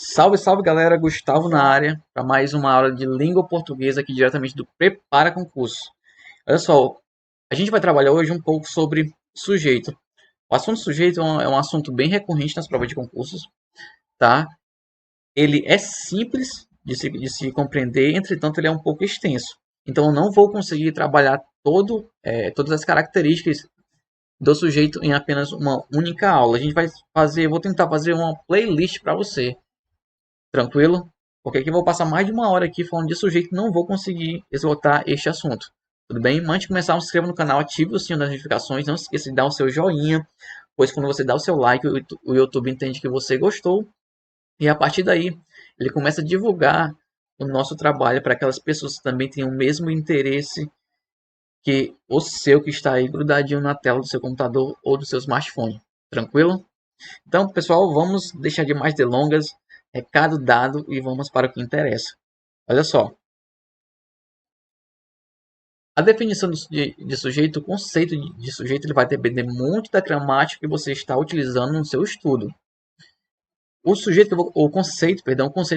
Salve, salve galera, Gustavo na área para mais uma aula de língua portuguesa aqui diretamente do Prepara Concurso. Olha só, a gente vai trabalhar hoje um pouco sobre sujeito. O assunto sujeito é um assunto bem recorrente nas provas de concursos, tá? Ele é simples de se compreender, entretanto ele é um pouco extenso. Então eu não vou conseguir trabalhar todas as características do sujeito em apenas uma única aula. Vou tentar fazer uma playlist para você. Tranquilo? Porque aqui eu vou passar mais de uma hora aqui falando de sujeito e não vou conseguir esgotar este assunto. Tudo bem? Mas antes de começar, se inscreva no canal, ative o sininho das notificações, não se esqueça de dar o seu joinha, pois quando você dá o seu like, o YouTube entende que você gostou e a partir daí ele começa a divulgar o nosso trabalho para aquelas pessoas que também têm o mesmo interesse que o seu que está aí grudadinho na tela do seu computador ou do seu smartphone. Tranquilo? Então, pessoal, vamos deixar de mais delongas, recado dado e vamos para o que interessa. Olha só, a definição de sujeito, o conceito de sujeito, ele vai depender muito da gramática que você está utilizando no seu estudo. O conceito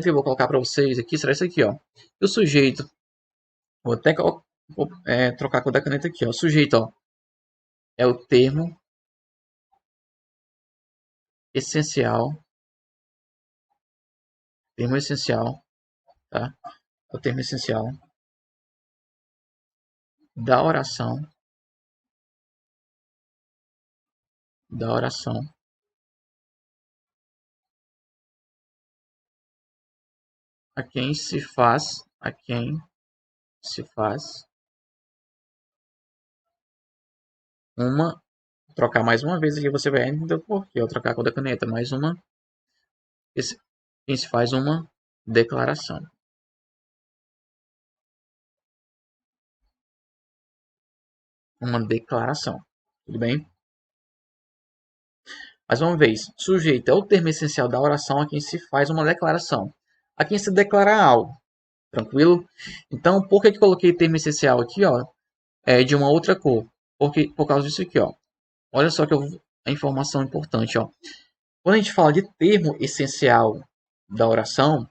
que eu vou colocar para vocês aqui será esse aqui, ó. O sujeito, vou até trocar a cor da caneta aqui, ó. O sujeito, ó, é o essencial, termo essencial, tá? É o termo essencial da oração a quem se faz uma, trocar mais uma vez aqui, você vai entender o porquê, eu trocar a cor da caneta, mais uma, quem se faz declaração. Uma declaração, tudo bem? Mais uma vez, sujeito é o termo essencial da oração a quem se faz uma declaração, a quem se declara algo, tranquilo? Então, por que eu coloquei termo essencial aqui, ó, de uma outra cor? Por causa disso aqui, ó. Olha só a informação importante, ó. Quando a gente fala de termo essencial da oração,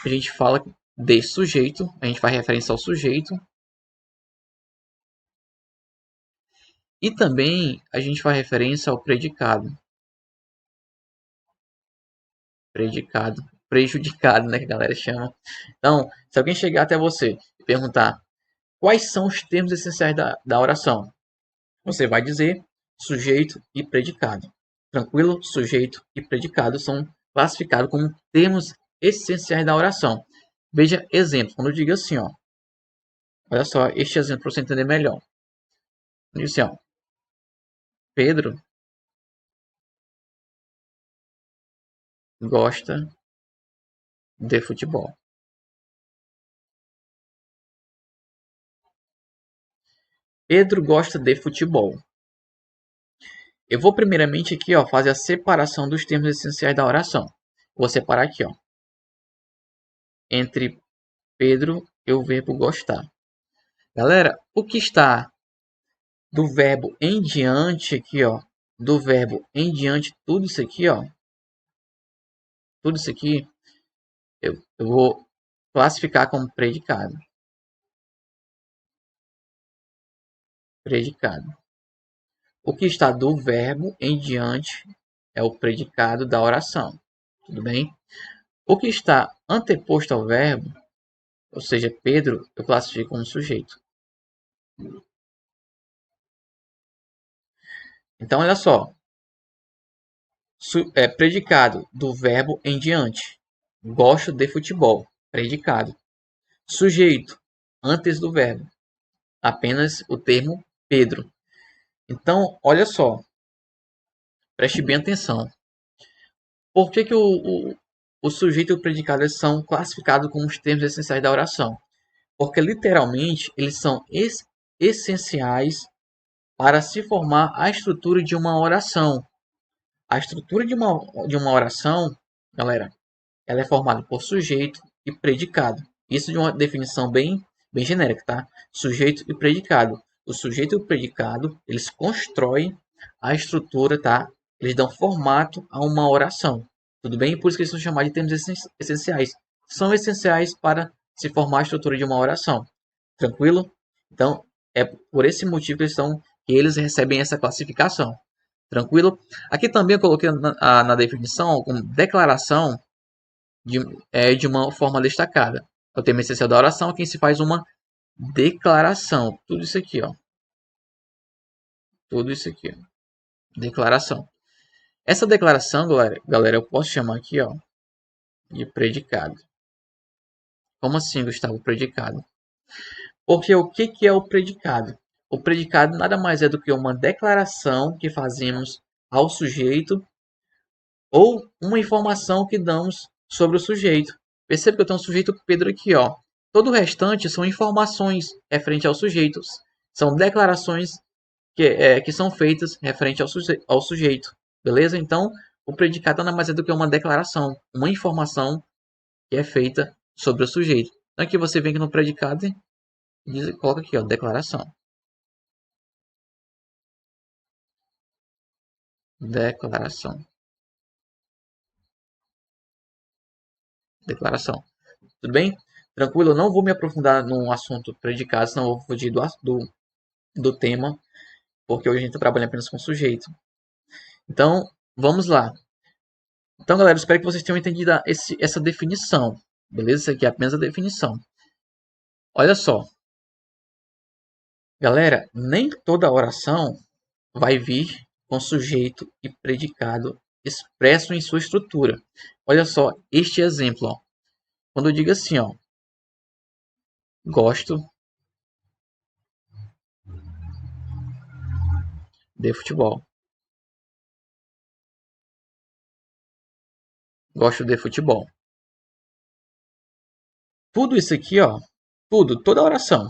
a gente fala de sujeito, a gente faz referência ao sujeito, e também a gente faz referência ao predicado. Prejudicado, né, que a galera chama. Então, se alguém chegar até você e perguntar quais são os termos essenciais da oração, você vai dizer sujeito e predicado. Tranquilo? Sujeito e predicado são classificados como termos essenciais da oração. Veja exemplo, quando eu digo assim, ó. Olha só, este exemplo para você entender melhor. Eu digo assim, ó. Pedro gosta de futebol. Pedro gosta de futebol. Eu vou primeiramente aqui, ó, fazer a separação dos termos essenciais da oração. Vou separar aqui, ó, entre Pedro e o verbo gostar. Galera, o que está do verbo em diante aqui, ó, do verbo em diante, tudo isso aqui, ó, tudo isso aqui, eu vou classificar como predicado. Predicado. O que está do verbo em diante é o predicado da oração. Tudo bem? O que está anteposto ao verbo, ou seja, Pedro, eu classifico como sujeito. Então, olha só. Predicado do verbo em diante. Gosto de futebol. Predicado. Sujeito. Antes do verbo. Apenas o termo Pedro. Então, olha só. Preste bem atenção. Por que o sujeito e o predicado eles são classificados como os termos essenciais da oração? Porque literalmente eles são essenciais para se formar a estrutura de uma oração. A estrutura de uma oração, galera, ela é formada por sujeito e predicado. Isso de uma definição bem genérica, tá? Sujeito e predicado. O sujeito e o predicado, eles constroem a estrutura, tá? Eles dão formato a uma oração. Tudo bem? Por isso que eles são chamados de termos essenciais. São essenciais para se formar a estrutura de uma oração. Tranquilo? Então, é por esse motivo que eles recebem essa classificação. Tranquilo? Aqui também eu coloquei na definição como declaração de uma forma destacada. É o termo essencial da oração, quem se faz uma declaração. Tudo isso aqui, ó. Tudo isso aqui, ó. Declaração. Essa declaração, galera, eu posso chamar aqui, ó, de predicado. Como assim, Gustavo, predicado? Porque o que é o predicado? O predicado nada mais é do que uma declaração que fazemos ao sujeito ou uma informação que damos sobre o sujeito. Perceba que eu tenho um sujeito Pedro aqui, ó. Todo o restante são informações referente aos sujeitos. São declarações que são feitas referente ao sujeito. Beleza? Então, o predicado nada mais é do que uma declaração, uma informação que é feita sobre o sujeito. Então, aqui você vem aqui no predicado e coloca aqui, ó, declaração. Declaração. Declaração. Tudo bem? Tranquilo? Eu não vou me aprofundar no assunto predicado, senão eu vou fugir do tema, porque hoje a gente está trabalhando apenas com sujeito. Então, vamos lá. Então, galera, espero que vocês tenham entendido essa definição. Beleza? Isso aqui é apenas a definição. Olha só. Galera, nem toda oração vai vir com sujeito e predicado expresso em sua estrutura. Olha só este exemplo. Ó. Quando eu digo assim, ó, gosto de futebol. Gosto de futebol. Tudo isso aqui, ó, tudo, toda oração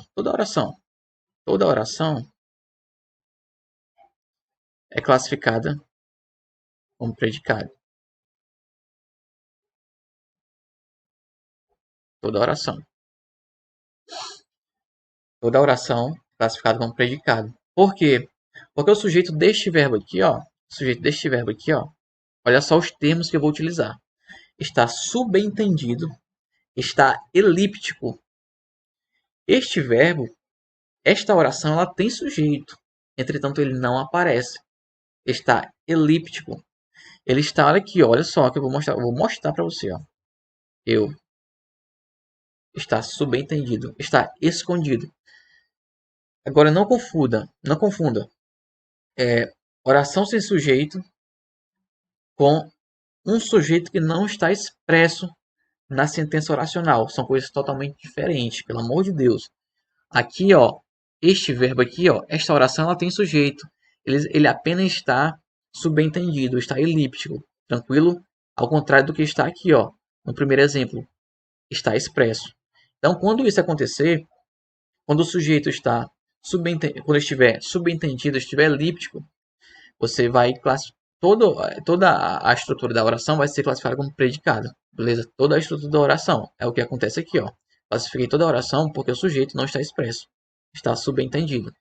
é classificada como predicado. Toda oração. Toda oração é classificada como predicado. Por quê? Porque o sujeito deste verbo aqui, ó, olha só os termos que eu vou utilizar. Está subentendido, está elíptico. Este verbo, esta oração, ela tem sujeito. Entretanto, ele não aparece. Está elíptico. Ele está, olha aqui, olha só que eu vou mostrar para você, ó. Eu está subentendido, está escondido. Agora não confunda oração sem sujeito com um sujeito que não está expresso na sentença oracional. São coisas totalmente diferentes, pelo amor de Deus. Aqui, ó, este verbo aqui, ó, esta oração ela tem sujeito. Ele apenas está subentendido, está elíptico, tranquilo? Ao contrário do que está aqui, ó, no primeiro exemplo, está expresso. Então, quando isso acontecer, quando o sujeito está quando estiver subentendido, estiver elíptico, você vai classificar toda a estrutura da oração vai ser classificada como predicado, beleza? Toda a estrutura da oração é o que acontece aqui, ó. Classifiquei toda a oração porque o sujeito não está expresso, está subentendido.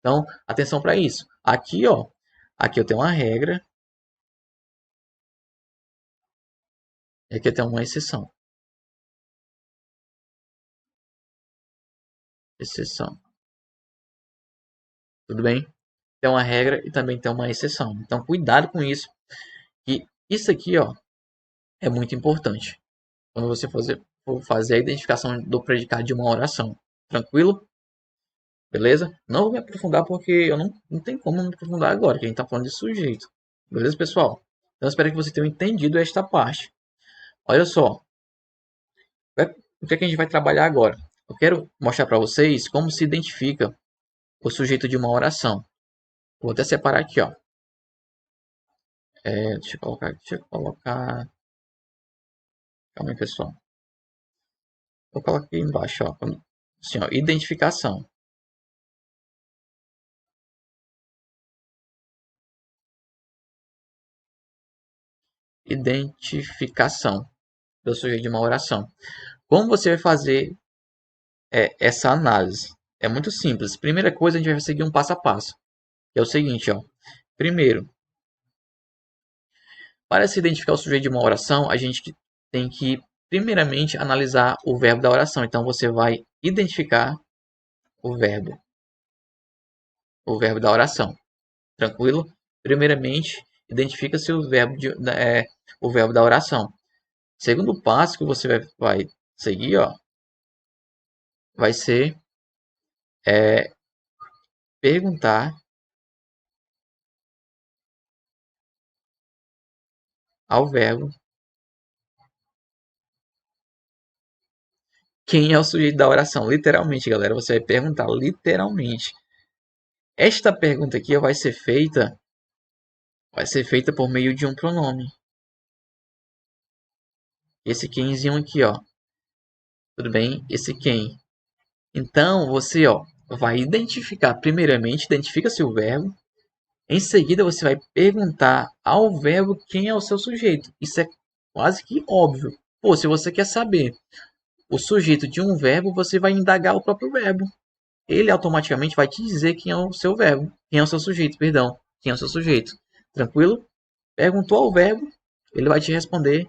Então, atenção para isso. Aqui, ó, aqui eu tenho uma regra, e aqui eu tenho uma exceção. Exceção. Tudo bem? Tem uma regra e também tem uma exceção. Então, cuidado com isso, que isso aqui, ó, é muito importante quando você for fazer a identificação do predicado de uma oração. Tranquilo? Beleza? Não vou me aprofundar porque eu não tem como me aprofundar agora, que a gente está falando de sujeito. Beleza, pessoal? Então, espero que vocês tenham entendido esta parte. Olha só, o que é que a gente vai trabalhar agora? Eu quero mostrar para vocês como se identifica o sujeito de uma oração. Vou até separar aqui, ó. Deixa eu colocar. Calma aí, pessoal. Vou colocar aqui embaixo, ó. Assim, ó, identificação. Identificação do sujeito de uma oração. Como você vai fazer essa análise? É muito simples. Primeira coisa, a gente vai seguir um passo a passo. Que é o seguinte, ó. Primeiro, Para se identificar o sujeito de uma oração, a gente tem que, primeiramente, analisar o verbo da oração. Então, você vai identificar o verbo da oração. Tranquilo? Primeiramente, identifica-se o verbo da oração. Segundo passo que você vai seguir, ó, vai ser perguntar ao verbo quem é o sujeito da oração. Literalmente, galera, você vai perguntar literalmente. Esta pergunta aqui vai ser feita por meio de um pronome. Esse quemzinho aqui, ó. Tudo bem? Esse quem. Então, você, ó, vai identificar, primeiramente, identifica-se o verbo. Em seguida, você vai perguntar ao verbo quem é o seu sujeito. Isso é quase que óbvio. Pô, se você quer saber o sujeito de um verbo, você vai indagar o próprio verbo. Ele automaticamente vai te dizer quem é o seu verbo, quem é o seu sujeito, perdão, quem é o seu sujeito. Tranquilo? Perguntou ao verbo, ele vai te responder,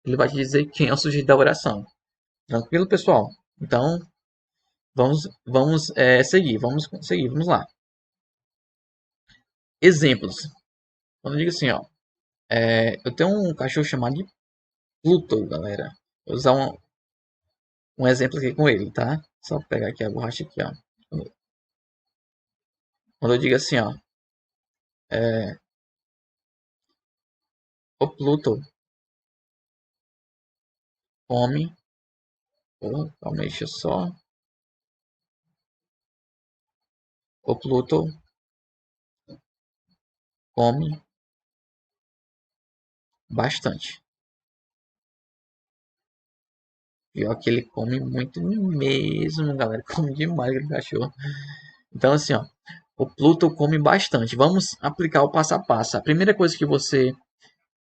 ele vai te dizer quem é o sujeito da oração. Tranquilo, pessoal? Então, vamos lá. Exemplos. Quando eu digo assim, ó, eu tenho um cachorro chamado de Pluto, galera. Vou usar um exemplo aqui com ele, tá? Só pegar aqui a borracha aqui, ó. Quando eu digo assim, ó, o Pluto come, calma aí, deixa eu só. O Pluto come bastante. Pior que ele come muito mesmo, galera. Come demais aquele cachorro. Então, assim, ó, o Pluto come bastante. Vamos aplicar o passo a passo. A primeira coisa que você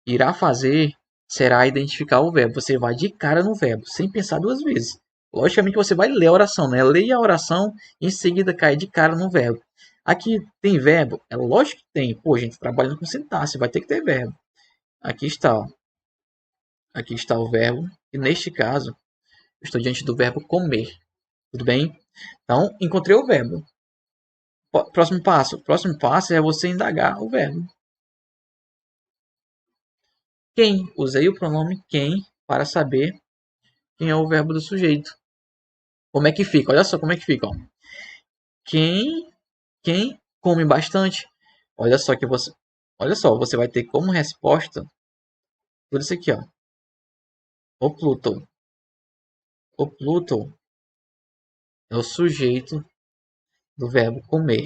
irá fazer será identificar o verbo. Você vai de cara no verbo, sem pensar duas vezes. Logicamente você vai ler a oração, né? Leia a oração e em seguida cai de cara no verbo. Aqui tem verbo? É lógico que tem. Pô, gente, trabalhando com sintaxe, vai ter que ter verbo. Aqui está, ó. Aqui está o verbo. E neste caso, eu estou diante do verbo comer. Tudo bem? Então, encontrei o verbo. Próximo passo. Próximo passo é você indagar o verbo. Quem? Usei o pronome quem para saber quem é o verbo do sujeito. Como é que fica? Olha só como é que fica. Ó. Quem come bastante. Olha só que você, olha só, você vai ter como resposta tudo isso aqui, ó. O Pluto. O Pluto é o sujeito do verbo comer.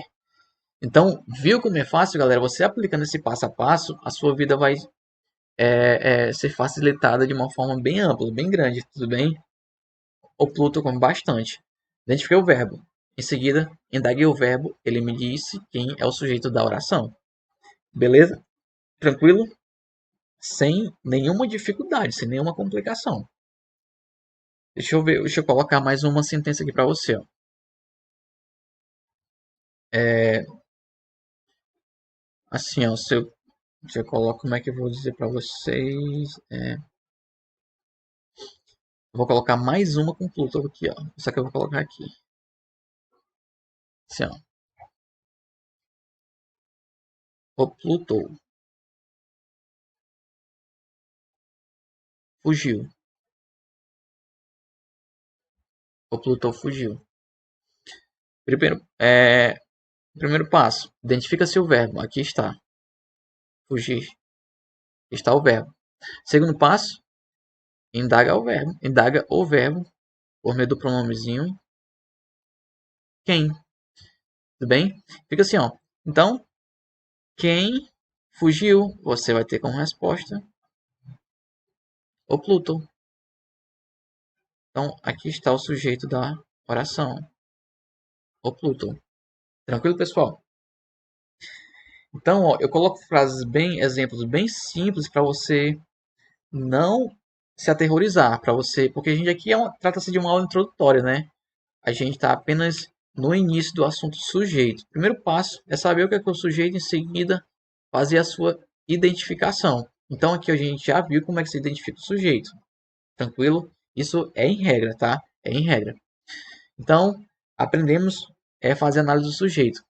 Então, viu como é fácil, galera? Você aplicando esse passo a passo, a sua vida vai ser facilitada de uma forma bem ampla, bem grande, tudo bem? O Pluto come bastante. Identifiquei o verbo. Em seguida, indaguei o verbo. Ele me disse quem é o sujeito da oração. Beleza? Tranquilo? Sem nenhuma dificuldade, sem nenhuma complicação. Deixa eu ver, deixa eu colocar mais uma sentença aqui para você. Ó. Assim, ó, se eu coloco, como é que eu vou dizer para vocês? Eu vou colocar mais uma com Pluto aqui, ó. Só que eu vou colocar aqui. Assim, ó. O Pluto fugiu. O Pluto fugiu. Primeiro passo. Identifica-se o verbo. Aqui está. Fugir. Está o verbo. Segundo passo. Indaga o verbo. Indaga o verbo por meio do pronomezinho quem. Tudo bem? Fica assim, ó. Então, quem fugiu? Você vai ter como resposta o Pluto. Então, aqui está o sujeito da oração. O Pluto. Tranquilo, pessoal? Então, ó, eu coloco exemplos bem simples para você não se aterrorizar, para você, porque a gente aqui trata-se de uma aula introdutória, né? A gente está apenas no início do assunto sujeito. O primeiro passo é saber o que é o sujeito, em seguida fazer a sua identificação. Então aqui a gente já viu como é que se identifica o sujeito. Tranquilo? Isso é em regra, tá? É em regra. Então, aprendemos a fazer análise do sujeito.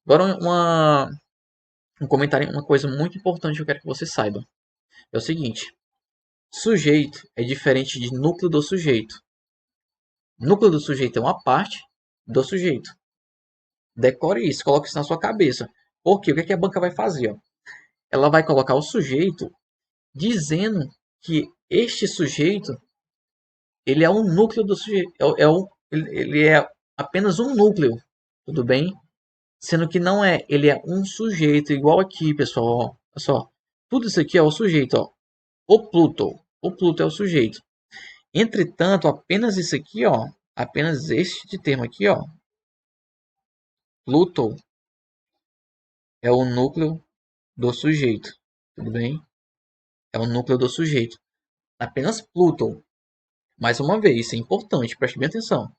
Agora um comentário, uma coisa muito importante que eu quero que você saiba. É o seguinte, sujeito é diferente de núcleo do sujeito. Núcleo do sujeito é uma parte do sujeito. Decore isso, coloque isso na sua cabeça. Porque o que, é que a banca vai fazer? Ó? Ela vai colocar o sujeito dizendo que este sujeito ele é um núcleo do sujeito. Ele é apenas um núcleo. Tudo bem? Sendo que não é. Ele é um sujeito. Igual aqui, pessoal. Ó. Olha só. Tudo isso aqui é o sujeito. Ó. O Pluto. O Pluto é o sujeito. Entretanto, apenas isso aqui, ó. Apenas este termo aqui, ó. Pluto é o núcleo do sujeito. Tudo bem? É o núcleo do sujeito. Apenas Pluto. Mais uma vez, isso é importante, preste bem atenção.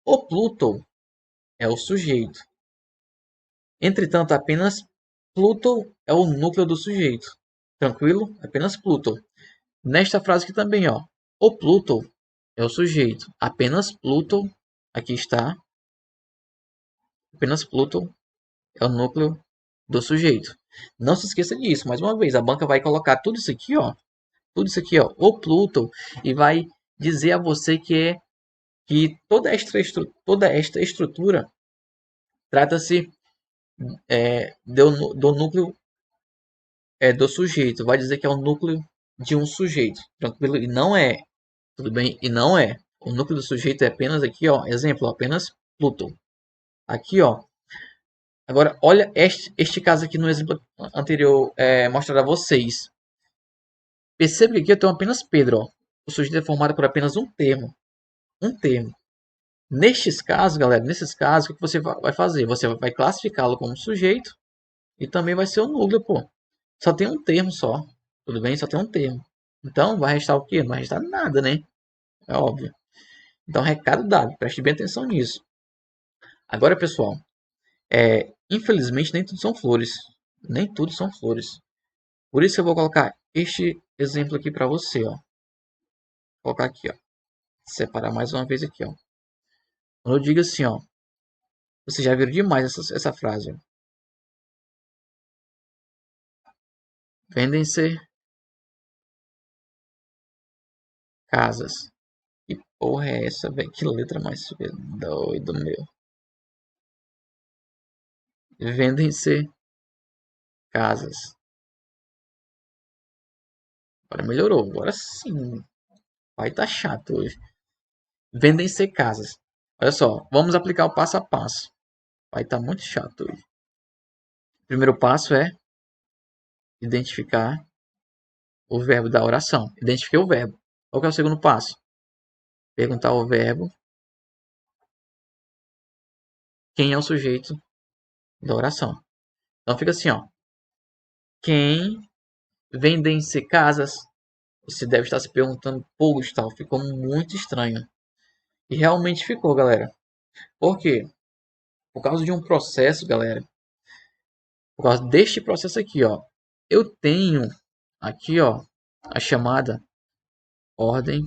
O Pluto é o sujeito. Entretanto, apenas Pluto é o núcleo do sujeito. Tranquilo? Apenas Pluto. Nesta frase aqui também, ó. O Pluto é o sujeito. Apenas Pluto, aqui está. Apenas Pluto é o núcleo do sujeito. Não se esqueça disso. Mais uma vez, a banca vai colocar tudo isso aqui, ó. Tudo isso aqui, ó. O Pluto. E vai dizer a você que toda esta estrutura trata-se do núcleo do sujeito. Vai dizer que é o núcleo de um sujeito. Tranquilo? E não é. Tudo bem? E não é. O núcleo do sujeito é apenas aqui, ó. Exemplo, apenas Pluto. Aqui, ó. Agora, olha este caso aqui no exemplo anterior mostrar a vocês. Perceba que aqui eu tenho apenas Pedro, ó. O sujeito é formado por apenas um termo. Um termo. Nestes casos, galera, nesses casos, o que você vai fazer? Você vai classificá-lo como sujeito e também vai ser o núcleo, pô. Só tem um termo só. Tudo bem? Só tem um termo. Então, vai restar o quê? Não vai restar nada, né? É óbvio. Então, recado dado. Preste bem atenção nisso. Agora, pessoal, infelizmente nem tudo são flores. Nem tudo são flores. Por isso eu vou colocar este exemplo aqui para você, ó. Vou colocar aqui, ó. Separar mais uma vez aqui, ó. Quando eu digo assim, ó. Você já viu demais essa frase, ó. Vendem-se casas. Que porra é essa, velho? Que letra mais doido, meu. Vendem-se casas. Agora melhorou. Agora sim. Vai tá chato hoje. Vendem-se casas. Olha só. Vamos aplicar o passo a passo. Vai tá muito chato hoje. O primeiro passo é identificar o verbo da oração. Identifiquei o verbo. Qual que é o segundo passo? Perguntar ao verbo quem é o sujeito da oração. Então fica assim, ó. Quem vendem-se casas? Você deve estar se perguntando, pô, Gustavo, ficou muito estranho. E realmente ficou, galera. Por quê? Por causa de um processo, galera. Por causa deste processo aqui, ó. Eu tenho aqui, ó, a chamada ordem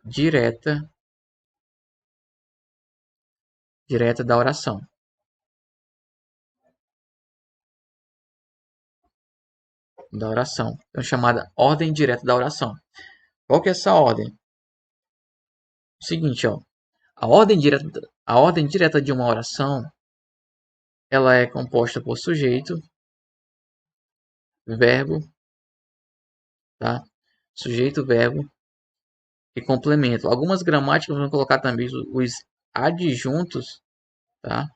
direta da oração. Da oração. Então, chamada ordem direta da oração. Qual que é essa ordem? O seguinte, ó. A ordem direta de uma oração, ela é composta por sujeito, verbo, tá? Sujeito, verbo e complemento. Algumas gramáticas vão colocar também os adjuntos, tá?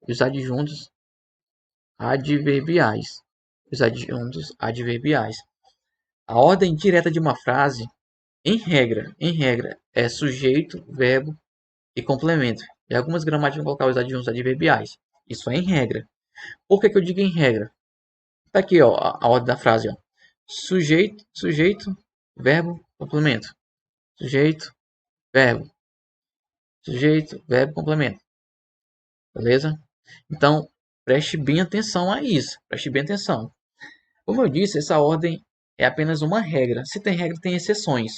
Os adjuntos adverbiais. Os adjuntos adverbiais. A ordem direta de uma frase, em regra, é sujeito, verbo e complemento. E algumas gramáticas vão colocar os adjuntos adverbiais. Isso é em regra. Por que eu digo em regra? Tá aqui, ó, a ordem da frase, ó. Sujeito, verbo, complemento. Sujeito, verbo, complemento. Beleza? Então, Preste bem atenção a isso. Preste bem atenção. Como eu disse, essa ordem é apenas uma regra. Se tem regra, tem exceções.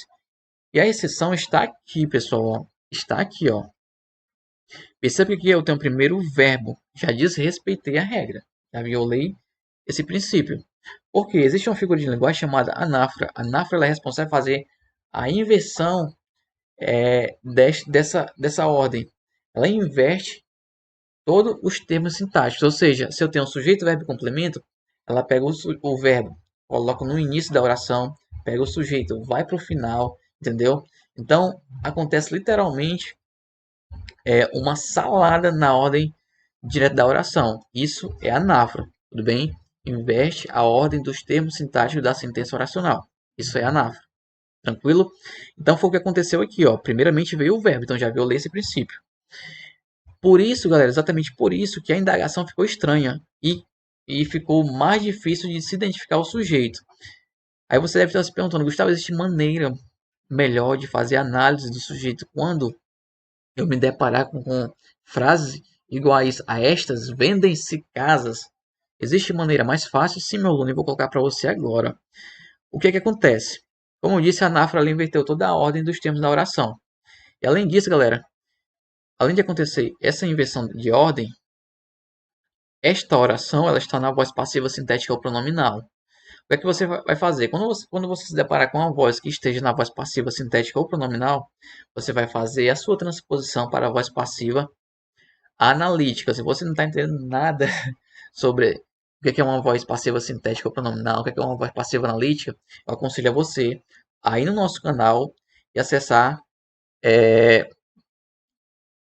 E a exceção está aqui, pessoal. Ó. Está aqui, ó. Perceba que aqui eu tenho o primeiro verbo. Já desrespeitei a regra. Já violei esse princípio. Porque existe uma figura de linguagem chamada anáfora. A anáfora é responsável por fazer a inversão dessa ordem. Ela inverte todos os termos sintáticos. Ou seja, se eu tenho um sujeito, verbo e complemento, ela pega o verbo, coloca no início da oração, pega o sujeito, vai para o final, entendeu? Então, acontece literalmente uma salada na ordem direta da oração. Isso é anáfora, tudo bem? Inverte a ordem dos termos sintáticos da sentença oracional. Isso é anáfora. Tranquilo? Então foi o que aconteceu aqui, ó. Primeiramente veio o verbo, então já violei esse princípio. Por isso, galera, exatamente por isso que a indagação ficou estranha e ficou mais difícil de se identificar o sujeito. Aí você deve estar se perguntando, Gustavo, existe maneira melhor de fazer análise do sujeito quando eu me deparar com frases iguais a estas? Vendem-se casas. Existe maneira mais fácil? Sim, meu aluno, eu vou colocar para você agora. O que é que acontece? Como eu disse, a Nafra inverteu toda a ordem dos termos da oração. E além disso, galera, além de acontecer essa inversão de ordem, esta oração ela está na voz passiva sintética ou pronominal. O que é que você vai fazer? Quando você se deparar com uma voz que esteja na voz passiva sintética ou pronominal, você vai fazer a sua transposição para a voz passiva analítica. Se você não está entendendo nada sobre o que é uma voz passiva sintética ou pronominal, o que é uma voz passiva analítica, eu aconselho a você a ir no nosso canal e acessar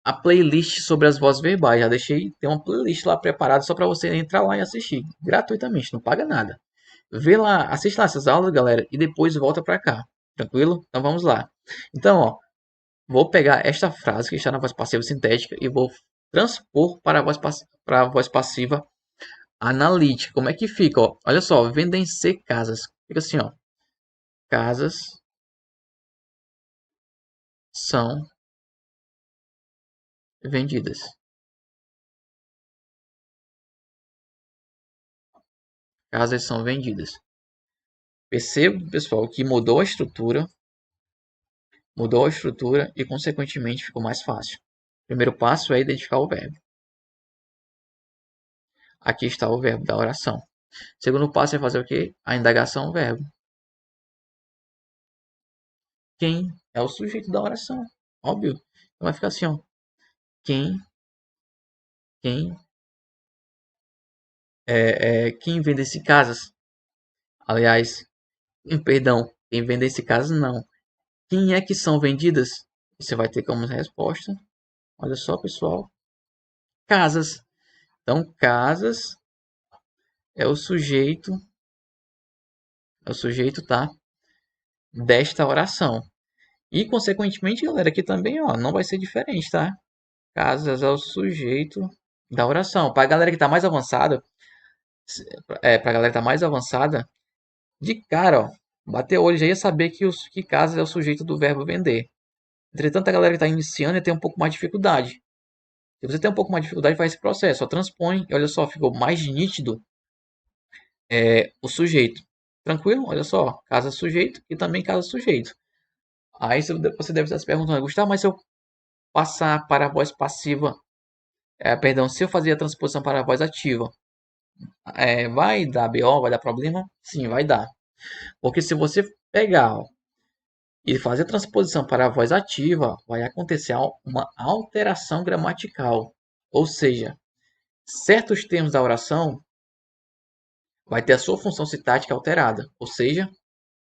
a playlist sobre as vozes verbais. Já deixei, tem uma playlist lá preparada só para você entrar lá e assistir gratuitamente, não paga nada. Vê lá, assiste lá essas aulas, galera, e depois volta para cá. Tranquilo? Então vamos lá. Então, ó, vou pegar esta frase que está na voz passiva sintética e vou transpor para a voz passiva analítica. Como é que fica? Ó? Olha só, vendem-se casas. Fica assim, ó. Casas são vendidas. Casas são vendidas. Perceba, pessoal, que mudou a estrutura e, consequentemente, ficou mais fácil. O primeiro passo é identificar o verbo. Aqui está o verbo da oração. O segundo passo é fazer o quê? A indagação verbo. Quem é o sujeito da oração? Óbvio. Então vai ficar assim, ó. Quem quem vende-se casas? Aliás, perdão, quem vende-se casas não. Quem é que são vendidas? Você vai ter como resposta. Olha só, pessoal. Casas. Então, casas é o sujeito, tá? Desta oração. E, consequentemente, galera, aqui também, ó, não vai ser diferente, tá? Casas é o sujeito da oração. Para a galera que tá mais avançada, para a galera que tá mais avançada, de cara, ó, bater o olho já ia saber que casas é o sujeito do verbo vender. Entretanto, a galera que está iniciando tem um pouco mais de dificuldade. Se você tem um pouco mais de dificuldade, faz esse processo. Só transpõe e olha só, ficou mais nítido o sujeito. Tranquilo? Olha só, casa sujeito e também casa sujeito. Aí você deve estar se perguntando, Gustavo, mas se eu passar para a voz passiva, perdão, se eu fazer a transposição para a voz ativa, vai dar BO, vai dar problema? Sim, vai dar. Porque se você pegar e fazer a transposição para a voz ativa, vai acontecer uma alteração gramatical. Ou seja, certos termos da oração vai ter a sua função sintática alterada. Ou seja,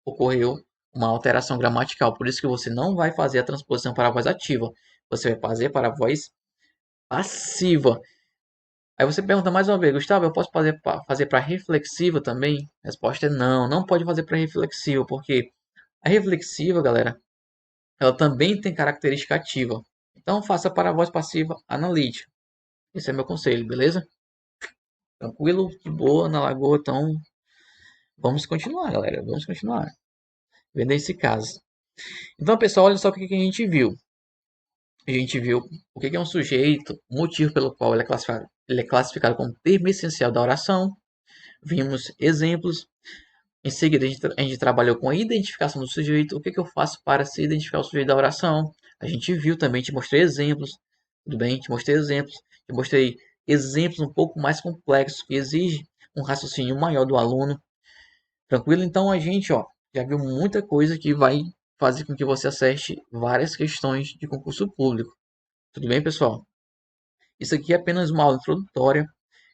ocorreu uma alteração gramatical. Por isso que você não vai fazer a transposição para a voz ativa. Você vai fazer para a voz passiva. Aí você pergunta mais uma vez, Gustavo, eu posso fazer para reflexiva também? A resposta é não, não pode fazer para reflexiva, porque a reflexiva, galera, ela também tem característica ativa. Então faça para a voz passiva analítica. Esse é meu conselho, beleza? Tranquilo, de boa, na lagoa, então vamos continuar, galera. Vamos continuar. Vendo esse caso. Então, pessoal, olha só o que a gente viu. A gente viu o que é um sujeito, o motivo pelo qual ele é classificado ele é classificado como termo essencial da oração. Vimos exemplos. Em seguida, a gente trabalhou com a identificação do sujeito. O que eu faço para se identificar o sujeito da oração? A gente viu também, te mostrei exemplos. Tudo bem? Te mostrei exemplos. Te mostrei exemplos um pouco mais complexos, que exigem um raciocínio maior do aluno. Tranquilo? Então, a gente já viu muita coisa que vai fazer com que você acerte várias questões de concurso público. Tudo bem, pessoal? Isso aqui é apenas uma aula introdutória.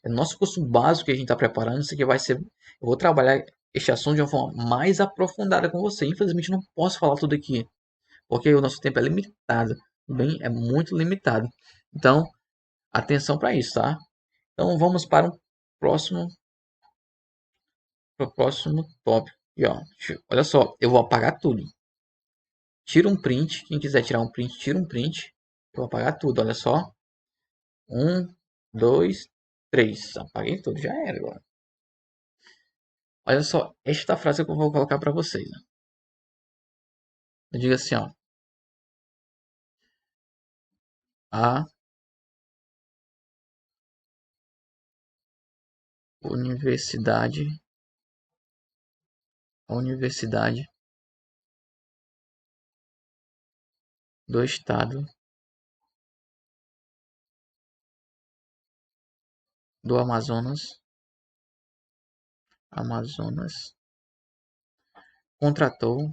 É nosso curso básico que a gente está preparando. Isso aqui vai ser. Eu vou trabalhar este assunto de uma forma mais aprofundada com você. Infelizmente, não posso falar tudo aqui, porque o nosso tempo é limitado. Tudo bem? É muito limitado. Então, atenção para isso, tá? Então, vamos para o próximo tópico. E, olha só, eu vou apagar tudo. Tira um print. Quem quiser tirar um print, tira um print. Eu vou apagar tudo. Olha só. 1, 2, 3. Apaguei tudo. Já era agora. Olha só, esta frase que eu vou colocar para vocês. Né? Eu digo assim, a universidade, a universidade do estado do Amazonas contratou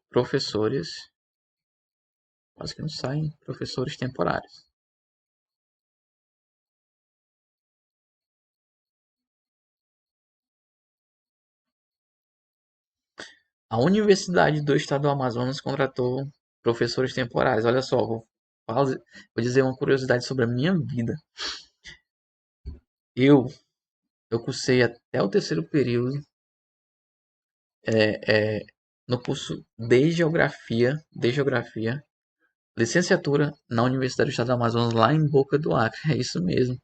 professores, quase que não saem, professores temporários. A Universidade do Estado do Amazonas contratou professores temporários. Olha só, vou dizer uma curiosidade sobre a minha vida. Eu, eu cursei até o terceiro período no curso de Geografia, licenciatura na Universidade do Estado do Amazonas, lá em Boca do Acre. É isso mesmo.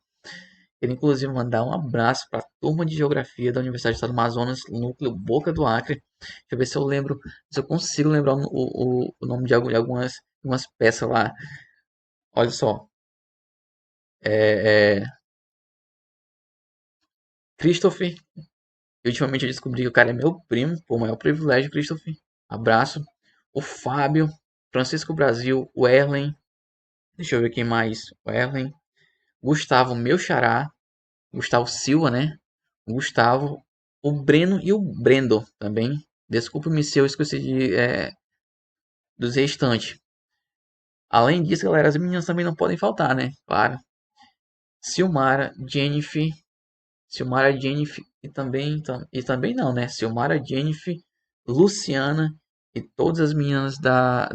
Quero inclusive mandar um abraço para a turma de Geografia da Universidade do Estado do Amazonas, núcleo Boca do Acre. Deixa eu ver se eu lembro, se eu consigo lembrar o nome de algumas peças lá. Olha só. É, Christopher. Ultimamente eu descobri que o cara é meu primo. Pô, maior privilégio, Christopher. Abraço. O Fábio. Francisco Brasil. O Erlen. Deixa eu ver quem mais. O Erlen. Gustavo, meu xará. Gustavo Silva, né? O Gustavo. O Breno e o Brendo também. Desculpa-me se eu esqueci dos restantes. Além disso, galera, as meninas também não podem faltar, né? Claro. Silmara, Jennifer. Silmara, Jennifer e também não, né? Silmara, Jennifer, Luciana e todas as meninas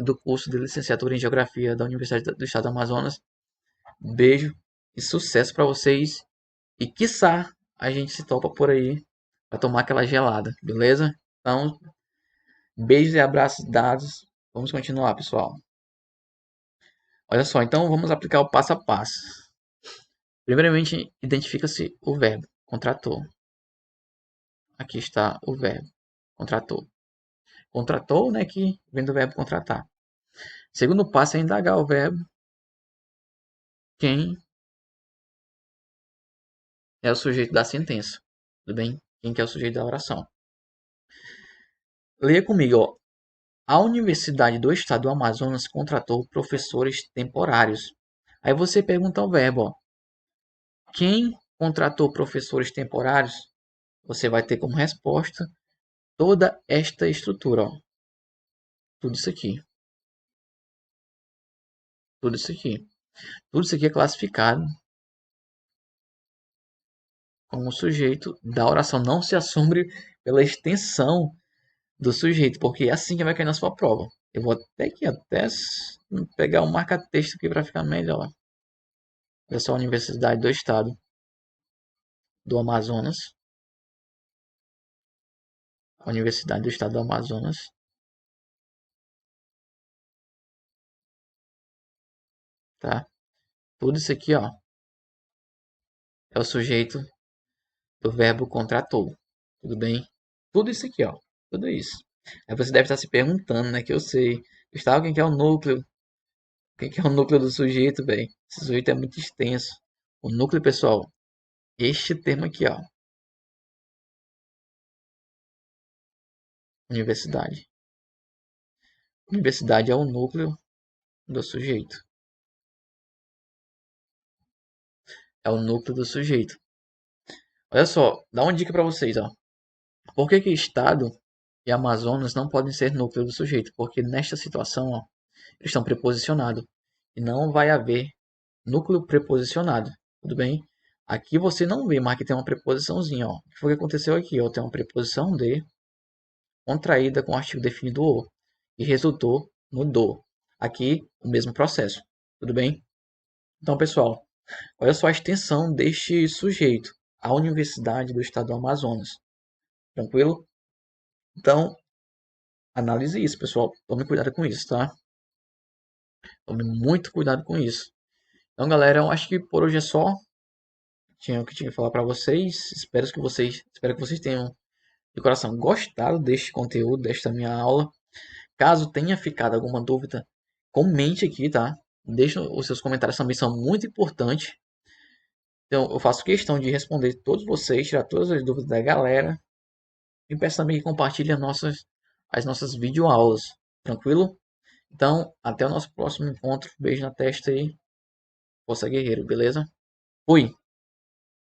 do curso de licenciatura em Geografia da Universidade do Estado do Amazonas. Beijo e sucesso para vocês. E quiçá a gente se topa por aí para tomar aquela gelada, beleza? Então, beijos e abraços dados. Vamos continuar, pessoal. Olha só, então vamos aplicar o passo a passo. Primeiramente, identifica-se o verbo contratou. Aqui está o verbo contratou. Contratou, né, que vem do verbo contratar. Segundo passo é indagar o verbo quem é o sujeito da sentença. Tudo bem? Quem que é o sujeito da oração. Leia comigo, ó. A Universidade do Estado do Amazonas contratou professores temporários. Aí você pergunta ao verbo, ó. Quem contratou professores temporários? Você vai ter como resposta toda esta estrutura, ó. Tudo isso aqui. Tudo isso aqui. Tudo isso aqui é classificado como sujeito da oração. Não se assombre pela extensão do sujeito, porque é assim que vai cair na sua prova. Eu vou até pegar um marca-texto aqui para ficar melhor. É só a Universidade do Estado do Amazonas. A Universidade do Estado do Amazonas. Tá? Tudo isso aqui, ó, é o sujeito do verbo contratou. Tudo bem? Tudo isso aqui, ó. Tudo isso. Aí você deve estar se perguntando, né? Que eu sei. Gustavo, quem que é o núcleo? Quem que é o núcleo do sujeito, velho? Esse sujeito é muito extenso. O núcleo, pessoal, este termo aqui, ó. Universidade. Universidade é o núcleo do sujeito. É o núcleo do sujeito. Olha só, dá uma dica para vocês, ó. Por que que Estado e Amazonas não podem ser núcleo do sujeito? Porque nesta situação, ó, eles estão preposicionados. E não vai haver núcleo preposicionado. Tudo bem? Aqui você não vê, mas aqui tem uma preposiçãozinha, ó. O que foi que aconteceu aqui? Ó? Tem uma preposição de contraída com o artigo definido o e resultou no do. Aqui, o mesmo processo. Tudo bem? Então, pessoal, olha só a extensão deste sujeito. A Universidade do Estado do Amazonas. Tranquilo? Então, analise isso, pessoal. Tome cuidado com isso, tá? Tome muito cuidado com isso. Então, galera, eu acho que por hoje é só. Tinha o que tinha que falar para vocês. Espero que vocês tenham de coração gostado deste conteúdo, desta minha aula. Caso tenha ficado alguma dúvida, comente aqui, tá? Deixe os seus comentários, também são muito importantes. Então, eu faço questão de responder todos vocês, tirar todas as dúvidas da galera. E peço também que compartilhem as nossas videoaulas. Tranquilo? Então, até o nosso próximo encontro. Beijo na testa e força guerreiro, beleza? Fui!